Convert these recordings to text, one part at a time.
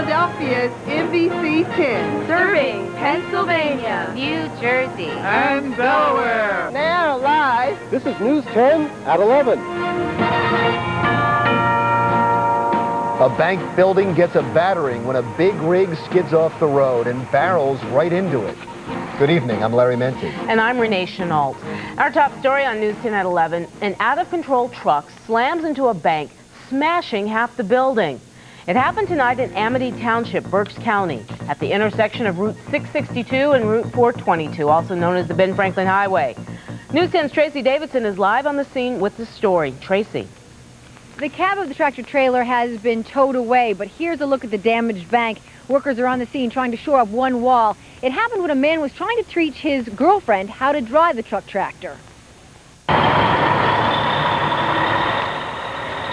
Philadelphia's NBC 10. Serving Pennsylvania, New Jersey, and Delaware. Now live. This is News 10 at 11. A bank building gets a battering when a big rig skids off the road and barrels right into it. Good evening, I'm Larry Menti. And I'm Renee Chenault. Our top story on News 10 at 11, an out-of-control truck slams into a bank, smashing half the building. It happened tonight in Amity Township, Berks County, at the intersection of Route 662 and Route 422, also known as the Ben Franklin Highway. News 10's Tracy Davidson is live on the scene with the story. Tracy. The cab of the tractor trailer has been towed away, but here's a look at the damaged bank. Workers are on the scene trying to shore up one wall. It happened when a man was trying to teach his girlfriend how to drive the truck tractor.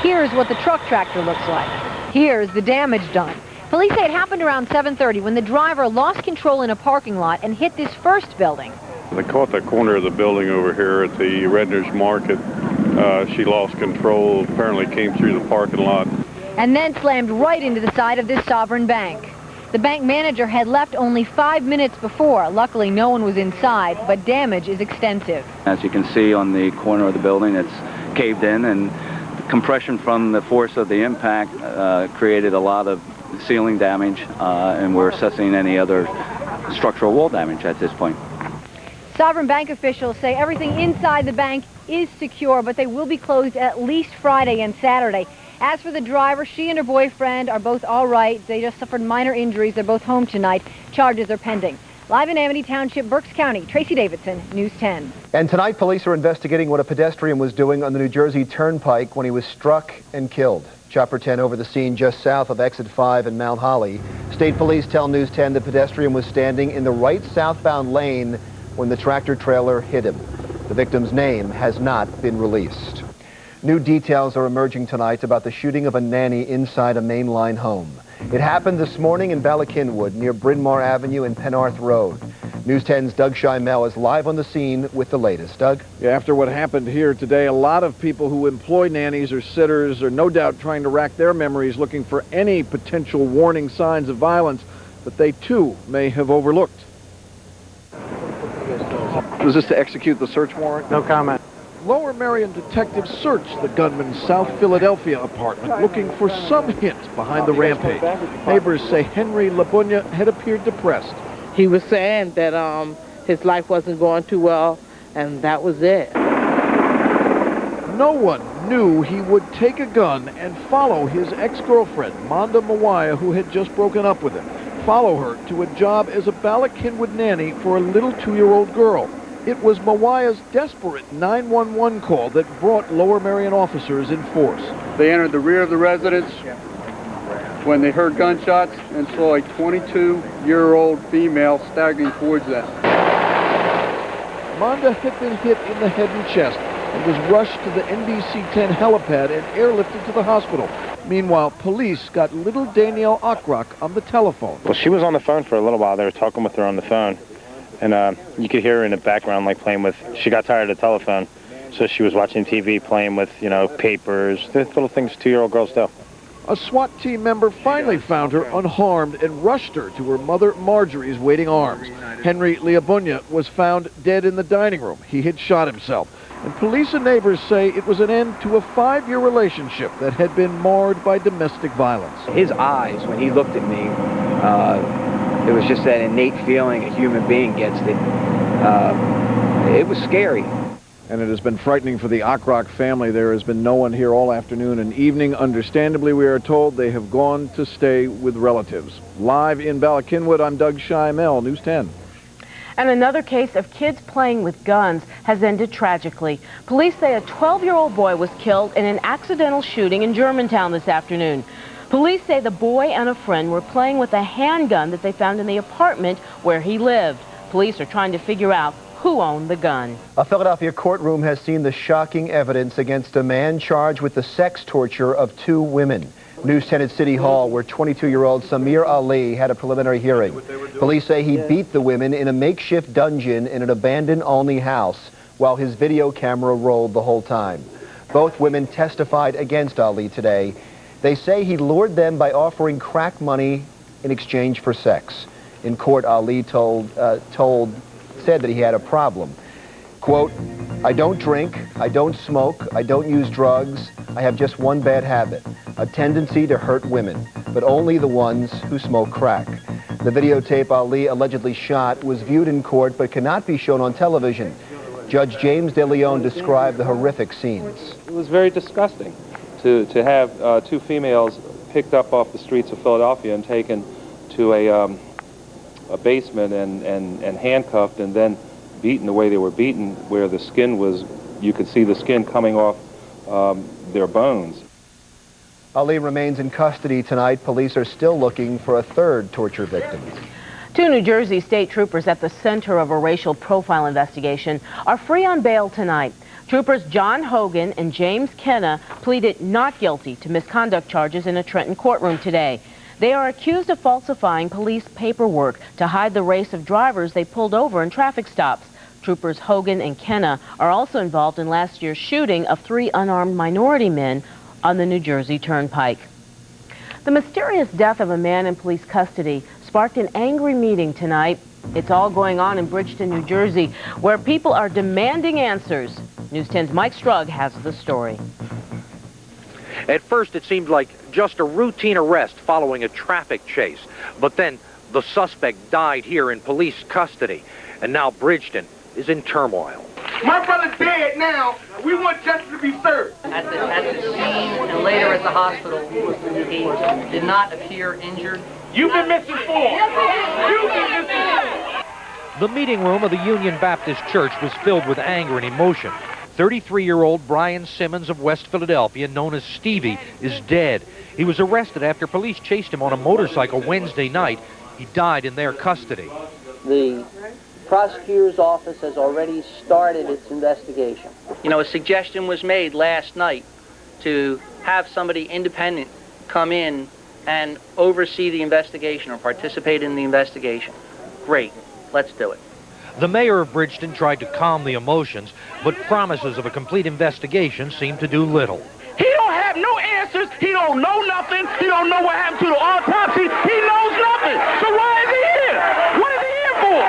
Here's what the truck tractor looks like. Here's the damage done. Police say it happened around 7:30 when the driver lost control in a parking lot and hit this first building. They caught the corner of the building over here at the Redner's Market. She lost control, apparently came through the parking lot. And then slammed right into the side of this Sovereign Bank. The bank manager had left only 5 minutes before. Luckily, no one was inside, but damage is extensive. As you can see on the corner of the building, it's caved in, and the compression from the force of the impact created a lot of ceiling damage, and we're assessing any other structural wall damage at this point. Sovereign Bank officials say everything inside the bank is secure, but they will be closed at least Friday and Saturday. As for the driver, she and her boyfriend are both all right. They just suffered minor injuries. They're both home tonight. Charges are pending. Live in Amity Township, Berks County, Tracy Davidson, News 10. And tonight, police are investigating what a pedestrian was doing on the New Jersey Turnpike when he was struck and killed. Chopper 10 over the scene just south of Exit 5 in Mount Holly. State police tell News 10 the pedestrian was standing in the right southbound lane when the tractor trailer hit him. The victim's name has not been released. New details are emerging tonight about the shooting of a nanny inside a mainline home. It happened this morning in Bala Cynwyd near Bryn Mawr Avenue and Penarth Road. News 10's Doug Schimel is live on the scene with the latest. Doug? Yeah, after what happened here today, a lot of people who employ nannies or sitters are no doubt trying to rack their memories looking for any potential warning signs of violence that they too may have overlooked. Was this to execute the search warrant? No comment. Lower Merion detectives searched the gunman's South Philadelphia apartment looking for some hint behind the rampage. Neighbors say Henry LaBunya had appeared depressed. He was saying that his life wasn't going too well, and that was it. No one knew he would take a gun and follow his ex-girlfriend, Monda Mawaya, who had just broken up with him, follow her to a job as a Bala Cynwyd nanny for a little 2-year-old girl. It was Mawaya's desperate 911 call that brought Lower Merion officers in force. They entered the rear of the residence when they heard gunshots and saw a 22-year-old female staggering towards them. Monda had been hit in the head and chest and was rushed to the NBC 10 helipad and airlifted to the hospital. Meanwhile, police got little Danielle Ockrock on the telephone. Well, she was on the phone for a little while. They were talking with her on the phone. And you could hear her in the background, like playing with, she got tired of the telephone. So she was watching TV, playing with, papers, the little things 2-year-old girls do. A SWAT team member finally found her unharmed and rushed her to her mother Marjorie's waiting arms. Henry Leabunya was found dead in the dining room. He had shot himself. And police and neighbors say it was an end to a 5-year relationship that had been marred by domestic violence. His eyes, when he looked at me, it was just that innate feeling a human being gets that it was scary. And it has been frightening for the Ockrock family. There has been no one here all afternoon and evening. Understandably, we are told they have gone to stay with relatives. Live in Bala Cynwyd, I'm Doug Schimel, News 10. And another case of kids playing with guns has ended tragically. Police say a 12-year-old boy was killed in an accidental shooting in Germantown this afternoon. Police say the boy and a friend were playing with a handgun that they found in the apartment where he lived. Police are trying to figure out who owned the gun. A Philadelphia courtroom has seen the shocking evidence against a man charged with the sex torture of 2 women. News 10 at City Hall, where 22-year-old Samir Ali had a preliminary hearing. Police say he beat the women in a makeshift dungeon in an abandoned Olney house while his video camera rolled the whole time. Both women testified against Ali today. They say he lured them by offering crack money in exchange for sex. In court, Ali said that he had a problem. Quote, "I don't drink, I don't smoke, I don't use drugs. I have just one bad habit, a tendency to hurt women, but only the ones who smoke crack." The videotape Ali allegedly shot was viewed in court but cannot be shown on television. Judge James De Leon described the horrific scenes. It was very disgusting to have two females picked up off the streets of Philadelphia and taken to a basement and handcuffed and then beaten the way they were beaten, where the skin was, you could see the skin coming off their bones. Ali remains in custody tonight. Police are still looking for a third torture victim. Two New Jersey state troopers at the center of a racial profile investigation are free on bail tonight. Troopers John Hogan and James Kenna pleaded not guilty to misconduct charges in a Trenton courtroom today. They are accused of falsifying police paperwork to hide the race of drivers they pulled over in traffic stops. Troopers Hogan and Kenna are also involved in last year's shooting of 3 unarmed minority men on the New Jersey Turnpike. The mysterious death of a man in police custody sparked an angry meeting tonight. It's all going on in Bridgeton, New Jersey, where people are demanding answers. News 10's Mike Strug has the story. At first, it seemed like just a routine arrest following a traffic chase. But then the suspect died here in police custody. And now Bridgeton is in turmoil. My brother's dead now. We want justice to be served. At the scene and later at the hospital, he did not appear injured. You've been misinformed. You've been misinformed. The meeting room of the Union Baptist Church was filled with anger and emotion. 33-year-old Brian Simmons of West Philadelphia, known as Stevie, is dead. He was arrested after police chased him on a motorcycle Wednesday night. He died in their custody. The prosecutor's office has already started its investigation. You know, a suggestion was made last night to have somebody independent come in and oversee the investigation or participate in the investigation. Great, let's do it. The mayor of Bridgeton tried to calm the emotions, but promises of a complete investigation seemed to do little. He don't have no answers. He don't know nothing. He don't know what happened to the autopsy. He knows nothing. So why is he here? What is he here for?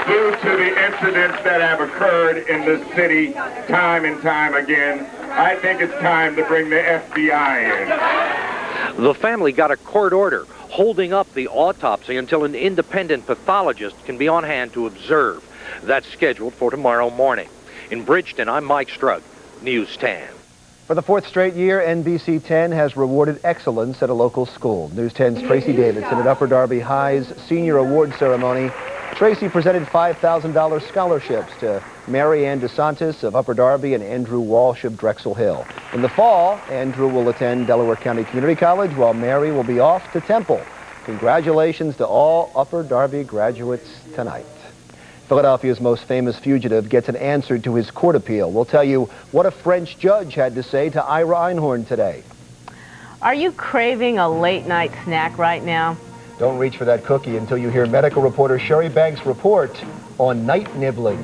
Due to the incidents that have occurred in this city time and time again, I think it's time to bring the FBI in. The family got a court order holding up the autopsy until an independent pathologist can be on hand to observe. That's scheduled for tomorrow morning. In Bridgeton, I'm Mike Strug, News 10. For the 4th straight year, NBC 10 has rewarded excellence at a local school. News 10's Tracy Davidson at Upper Darby High's senior award ceremony. Tracy presented $5,000 scholarships to Mary Ann DeSantis of Upper Darby and Andrew Walsh of Drexel Hill. In the fall, Andrew will attend Delaware County Community College while Mary will be off to Temple. Congratulations to all Upper Darby graduates tonight. Philadelphia's most famous fugitive gets an answer to his court appeal. We'll tell you what a French judge had to say to Ira Einhorn today. Are you craving a late-night snack right now? Don't reach for that cookie until you hear medical reporter Sherry Banks' report on night nibbling.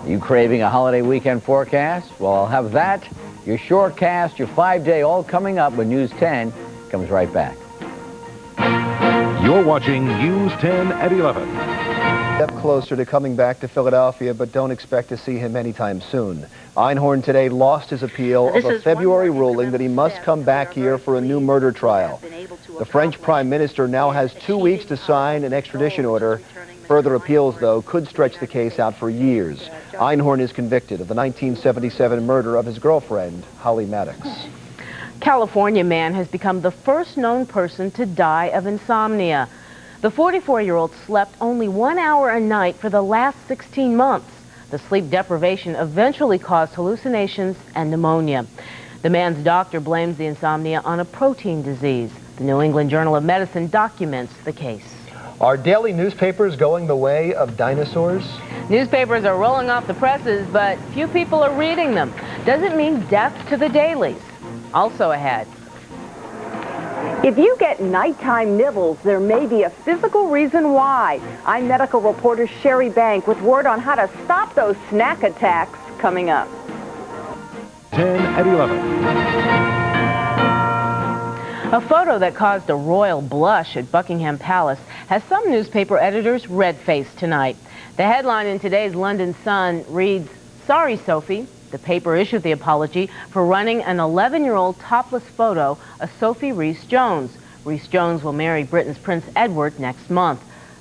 You craving a holiday weekend forecast? Well, I'll have that, your shortcast, your 5-day, all coming up when News 10 comes right back. You're watching News 10 at 11. Step closer to coming back to Philadelphia, but don't expect to see him anytime soon. Einhorn today lost his appeal of a February ruling that he must come back here for a new murder trial. The French Prime Minister now has 2 weeks to sign an extradition order. Further appeals, though, could stretch the case out for years. Einhorn is convicted of the 1977 murder of his girlfriend, Holly Maddox. California man has become the first known person to die of insomnia. The 44-year-old slept only 1 hour a night for the last 16 months. The sleep deprivation eventually caused hallucinations and pneumonia. The man's doctor blames the insomnia on a protein disease. The New England Journal of Medicine documents the case. Are daily newspapers going the way of dinosaurs? Newspapers are rolling off the presses, but few people are reading them. Doesn't mean death to the dailies. Also ahead. If you get nighttime nibbles, there may be a physical reason why. I'm medical reporter Sherry Bank with word on how to stop those snack attacks coming up. 10 at 11. A photo that caused a royal blush at Buckingham Palace has some newspaper editors red-faced tonight. The headline in today's London Sun reads, "Sorry, Sophie." The paper issued the apology for running an 11-year-old topless photo of Sophie Rhys-Jones. Rhys-Jones will marry Britain's Prince Edward next month.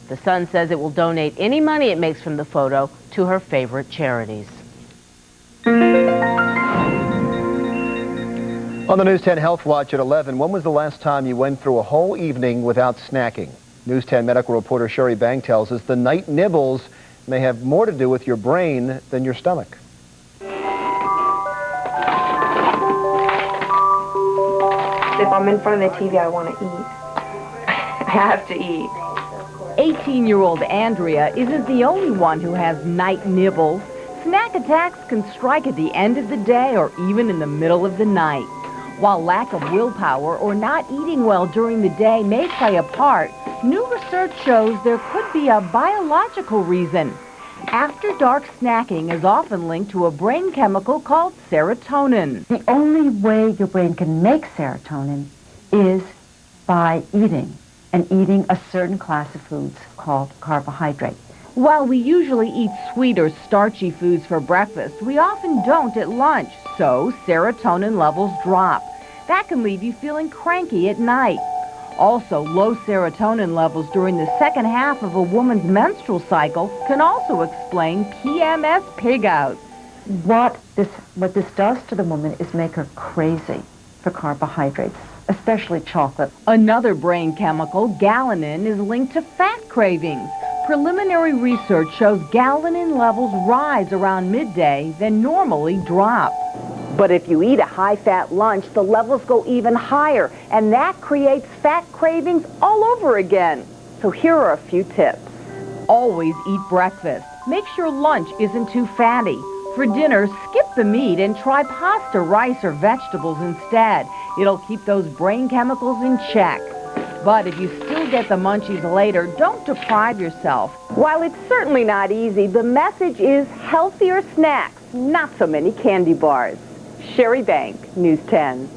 The Sun says it will donate any money it makes from the photo to her favorite charities. On the News 10 Health Watch at 11, when was the last time you went through a whole evening without snacking? News 10 medical reporter Sherry Bank tells us the night nibbles may have more to do with your brain than your stomach. If I'm in front of the TV, I want to eat. I have to eat. 18-year-old Andrea isn't the only one who has night nibbles. Snack attacks can strike at the end of the day or even in the middle of the night. While lack of willpower or not eating well during the day may play a part, new research shows there could be a biological reason. After-dark snacking is often linked to a brain chemical called serotonin. The only way your brain can make serotonin is by eating, and eating a certain class of foods called carbohydrate. While we usually eat sweet or starchy foods for breakfast, we often don't at lunch, so serotonin levels drop. That can leave you feeling cranky at night. Also, low serotonin levels during the second half of a woman's menstrual cycle can also explain PMS pig-outs. What this does to the woman is make her crazy for carbohydrates, especially chocolate. Another brain chemical, galanin, is linked to fat cravings. Preliminary research shows galanin levels rise around midday, then normally drop. But if you eat a high-fat lunch, the levels go even higher, and that creates fat cravings all over again. So here are a few tips. Always eat breakfast. Make sure lunch isn't too fatty. For dinner, skip the meat and try pasta, rice, or vegetables instead. It'll keep those brain chemicals in check. But if you still get the munchies later, don't deprive yourself. While it's certainly not easy, the message is healthier snacks, not so many candy bars. Sherry Bank, News 10.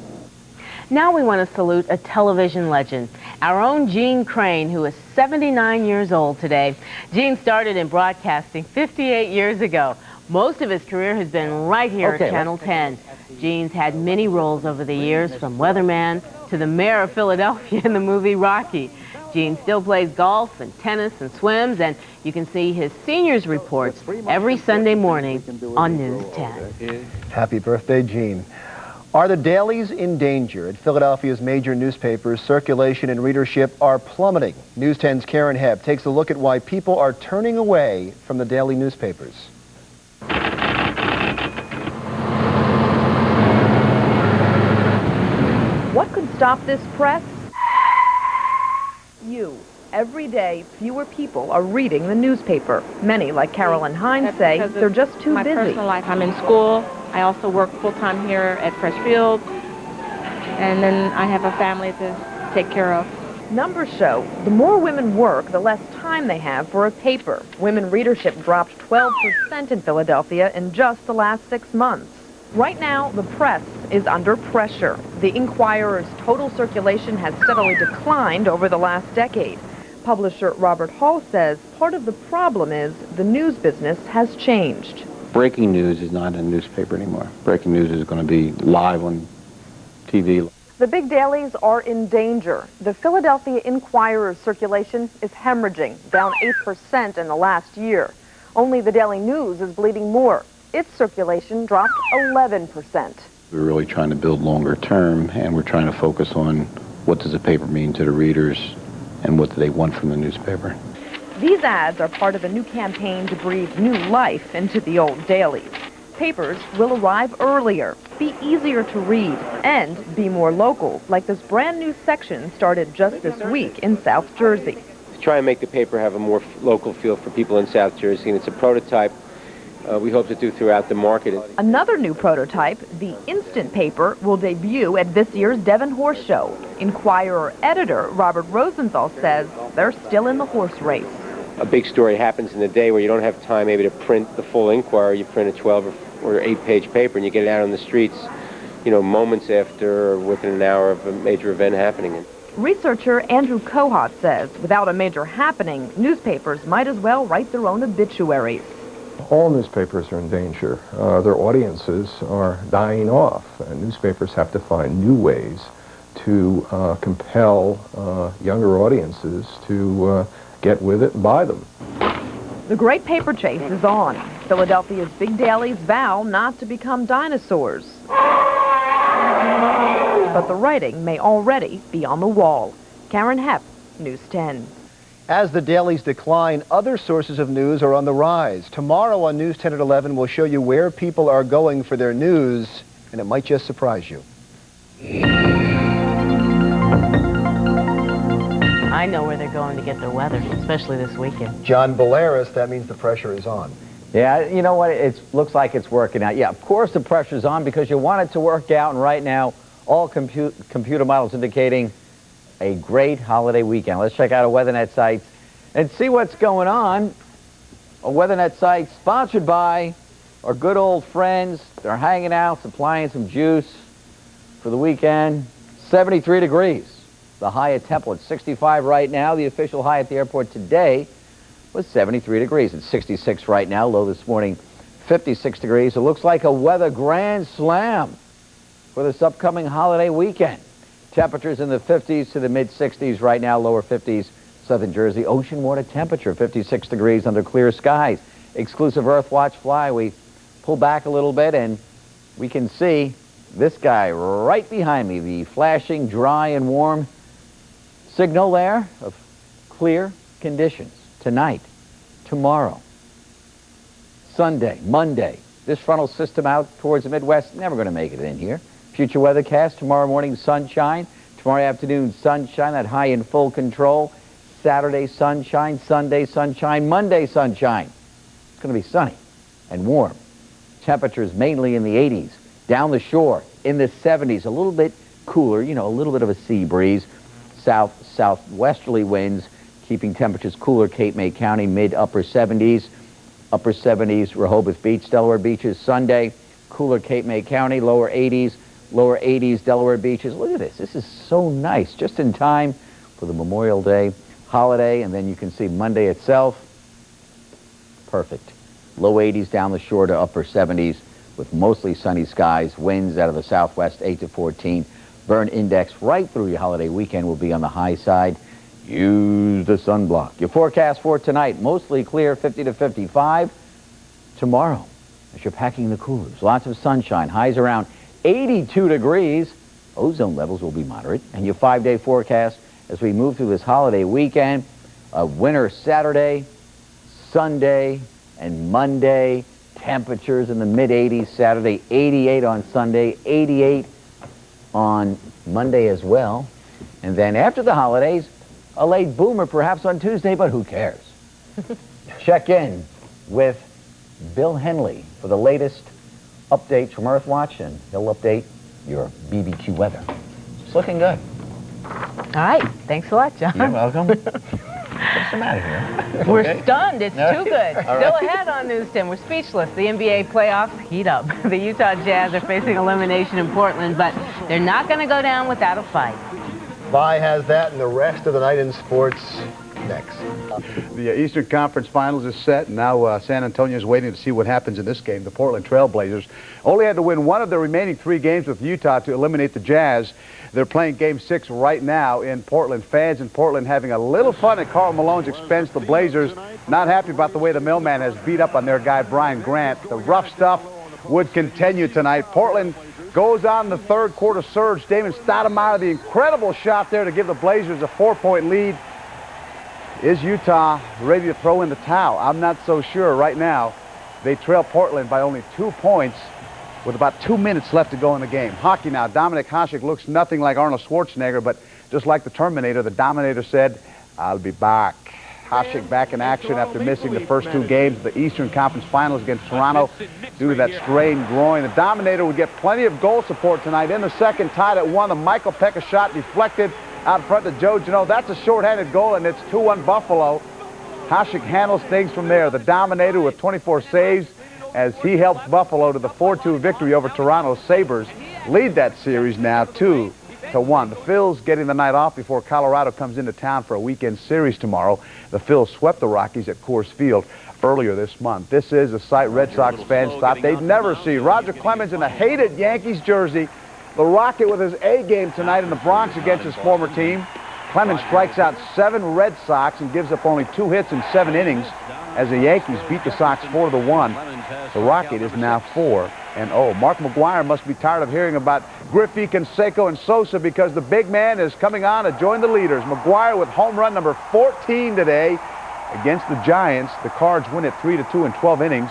Now we want to salute a television legend, our own Gene Crane, who is 79 years old today. Gene started in broadcasting 58 years ago. Most of his career has been right here at Channel 10. Gene's had many roles over the years, from weatherman to the mayor of Philadelphia in the movie Rocky. Gene still plays golf and tennis and swims, and you can see his seniors reports every Sunday morning on News 10. Happy birthday, Gene. Are the dailies in danger? At Philadelphia's major newspapers, circulation and readership are plummeting. News 10's Karen Hebb takes a look at why people are turning away from the daily newspapers. What could stop this press? You. Every day, fewer people are reading the newspaper. Many, like Carolyn Hines, say they're just too busy. My personal life, I'm in school. I also work full-time here at Freshfield. And then I have a family to take care of. Numbers show the more women work, the less time they have for a paper. Women readership dropped 12% in Philadelphia in just the last 6 months. Right now, the press is under pressure. The Inquirer's total circulation has steadily declined over the last decade. Publisher Robert Hall says part of the problem is the news business has changed. Breaking news is not in a newspaper anymore. Breaking news is going to be live on TV. The big dailies are in danger. The Philadelphia Inquirer's circulation is hemorrhaging, down 8% in the last year. Only the Daily News is bleeding more. Its circulation dropped 11%. We're really trying to build longer term, and we're trying to focus on what does the paper mean to the readers and what do they want from the newspaper. These ads are part of a new campaign to breathe new life into the old dailies. Papers will arrive earlier, be easier to read, and be more local, like this brand new section started just this week in South Jersey. To try and make the paper have a more local feel for people in South Jersey, and it's a prototype we hope to do throughout the market. Another new prototype, the Instant Paper, will debut at this year's Devon Horse Show. Inquirer editor Robert Rosenthal says they're still in the horse race. A big story happens in the day where you don't have time maybe to print the full Inquirer. You print a 12 or 8-page paper and you get it out on the streets moments after or within an hour of a major event happening. Researcher Andrew Kohut says without a major happening, newspapers might as well write their own obituaries. All newspapers are in danger. Their audiences are dying off, and newspapers have to find new ways to compel younger audiences to get with it and buy them. The great paper chase is on. Philadelphia's big dailies vow not to become dinosaurs. But the writing may already be on the wall. Karen Hepp, News 10. As the dailies decline, other sources of news are on the rise. Tomorrow on News 10 at 11, we'll show you where people are going for their news, and it might just surprise you. I know where they're going to get their weather, especially this weekend. John Bolaris, that means the pressure is on. Yeah, you know what? It looks like it's working out. Yeah, of course the pressure's on because you want it to work out, and right now, all computer models indicating a great holiday weekend. Let's check out a WeatherNet site and see what's going on. A WeatherNet site sponsored by our good old friends. They're hanging out, supplying some juice for the weekend. 73 degrees. The high at Temple at 65 right now. The official high at the airport today was 73 degrees. It's 66 right now. Low this morning, 56 degrees. It looks like a weather grand slam for this upcoming holiday weekend. Temperatures in the 50s to the mid-60s right now, lower 50s. Southern Jersey, ocean water temperature, 56 degrees under clear skies. Exclusive Earth Watch fly. We pull back a little bit and we can see this guy right behind me, the flashing, dry and warm signal there of clear conditions tonight, tomorrow, Sunday, Monday. This frontal system out towards the Midwest, never going to make it in here. Future weathercast, tomorrow morning sunshine, tomorrow afternoon sunshine, that high in full control. Saturday sunshine, Sunday sunshine, Monday sunshine. It's going to be sunny and warm. Temperatures mainly in the 80s. Down the shore in the 70s, a little bit cooler, a little bit of a sea breeze. Southwesterly winds keeping temperatures cooler. Cape May County, mid-upper 70s. Upper 70s, Rehoboth Beach, Delaware beaches. Sunday, cooler Cape May County, lower 80s. Lower 80s, Delaware beaches. Look at this. This is so nice. Just in time for the Memorial Day holiday. And then you can see Monday itself. Perfect. Low 80s down the shore to upper 70s with mostly sunny skies. Winds out of the southwest, 8 to 14. Burn index right through your holiday weekend will be on the high side. Use the sunblock. Your forecast for tonight, mostly clear, 50 to 55. Tomorrow, as you're packing the coolers, lots of sunshine. Highs around 82 degrees. Ozone levels will be moderate. And your 5-day forecast as we move through this holiday weekend. A winter Saturday, Sunday, and Monday. Temperatures in the mid-80s Saturday, 88 on Sunday, 88 on Monday as well. And then after the holidays, a late boomer perhaps on Tuesday, but who cares? Check in with Bill Henley for the latest updates from Earthwatch, and he'll update your BBQ weather. It's looking good. All right. Thanks a lot, John. You're welcome. What's the matter here? We're Okay. stunned. It's All too right. good. All Still right. ahead on News 10. We're speechless. The NBA playoffs heat up. The Utah Jazz are facing elimination in Portland, but they're not going to go down without a fight. Vi has that and the rest of the night in sports next. The Eastern Conference Finals is set, and now San Antonio is waiting to see what happens in this game. The Portland Trail Blazers only had to win one of the remaining 3 games with Utah to eliminate the Jazz. They're playing Game 6 right now in Portland. Fans in Portland having a little fun at Karl Malone's expense. The Blazers not happy about the way the mailman has beat up on their guy, Brian Grant. The rough stuff would continue tonight. Portland goes on the third quarter surge. Damon Stoudemire, the incredible shot there to give the Blazers a 4-point lead. Is Utah ready to throw in the towel? I'm not so sure right now. They trail Portland by only 2 points with about 2 minutes left to go in the game. Hockey now. Dominik Hasek looks nothing like Arnold Schwarzenegger, but just like the Terminator, the Dominator said, "I'll be back." Hasek back in action after missing the first 2 games of the Eastern Conference Finals against Toronto due to that strained groin. The Dominator would get plenty of goal support tonight. In the second, tied at 1, the Michael Pekka shot deflected out front to Joe Janot. That's a shorthanded goal, and it's 2-1 Buffalo. Hasek handles things from there. The Dominator with 24 saves as he helps Buffalo to the 4-2 victory over Toronto Sabres. lead that series now 2-1. The Phils getting the night off before Colorado comes into town for a weekend series tomorrow. The Phils swept the Rockies at Coors Field earlier this month. This is a sight Red Sox fans thought they'd never see. Roger Clemens in a hated Yankees jersey. The Rocket with his A game tonight in the Bronx against his former team. Clemens strikes out 7 Red Sox and gives up only 2 hits in 7 innings as the Yankees beat the Sox 4-1. The Rocket is now 4-0. Mark McGwire must be tired of hearing about Griffey, Canseco, and Sosa because the big man is coming on to join the leaders. McGwire with home run number 14 today against the Giants. The Cards win it 3-2 in 12 innings.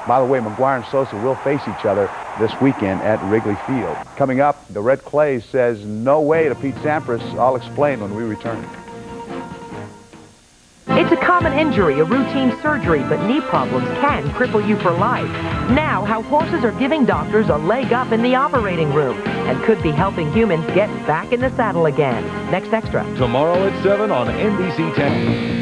By the way, McGwire and Sosa will face each other this weekend at Wrigley Field. Coming up, the Red Clay says no way to Pete Sampras. I'll explain when we return. It's a common injury, a routine surgery, but knee problems can cripple you for life. Now, how horses are giving doctors a leg up in the operating room and could be helping humans get back in the saddle again. Next Extra. Tomorrow at 7 on NBC 10.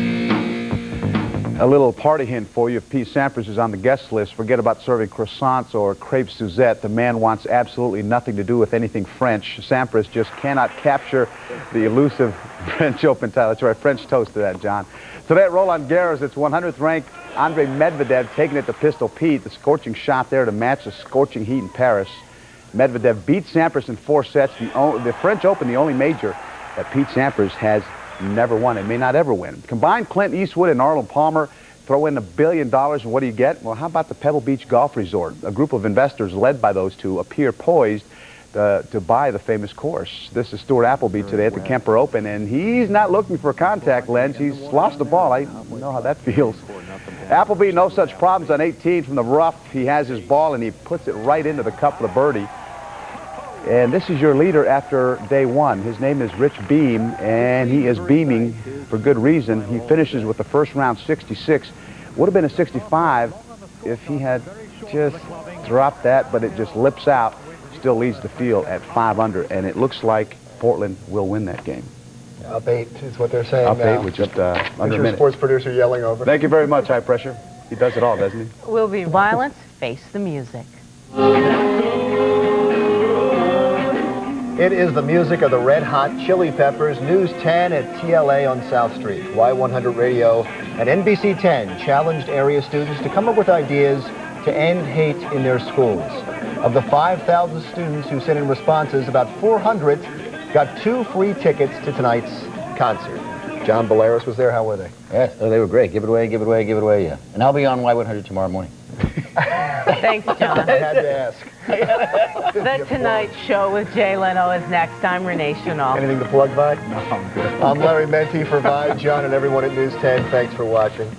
A little party hint for you. If Pete Sampras is on the guest list, forget about serving croissants or crepe Suzette. The man wants absolutely nothing to do with anything French. Sampras just cannot capture the elusive French Open title. That's right, French toast to that, John. Today at Roland Garros, it's 100th ranked Andre Medvedev taking it to Pistol Pete. The scorching shot there to match the scorching heat in Paris. Medvedev beat Sampras in 4 sets. The French Open, the only major that Pete Sampras has never won and may not ever win. Combine Clint Eastwood and Arnold Palmer, throw in $1 billion, and what do you get? Well, how about the Pebble Beach Golf Resort? A group of investors led by those two appear poised to buy the famous course. This is Stuart Appleby today at the Kemper Open, and he's not looking for a contact lens. He's lost the ball. I know how that feels. Appleby, no such problems on 18 from the rough. He has his ball, and he puts it right into the cup for the birdie. And this is your leader after day 1. His name is Rich Beam, and he is beaming for good reason. He finishes with the first round 66. Would have been a 65 if he had just dropped that, but it just lips out. Still leads the field at 5 under, and it looks like Portland will win that game. Up 8 is what they're saying Up now. 8 with just under a your minute. Sports producer yelling over. Thank you very much, High Pressure. He does it all, doesn't he? Will be violence, face the music. It is the music of the Red Hot Chili Peppers. News 10 at TLA on South Street. Y100 Radio and NBC 10 challenged area students to come up with ideas to end hate in their schools. Of the 5,000 students who sent in responses, about 400 got 2 free tickets to tonight's concert. John Bolaris was there. How were they? Yes, they were great. Give it away, give it away, give it away, yeah. And I'll be on Y100 tomorrow morning. Thanks, John. I had to ask. The Tonight Show with Jay Leno is next. I'm Renee Chenault. Anything to plug, Vi? No, I'm good. I'm Larry Menti for Vi, John, and everyone at News 10. Thanks for watching.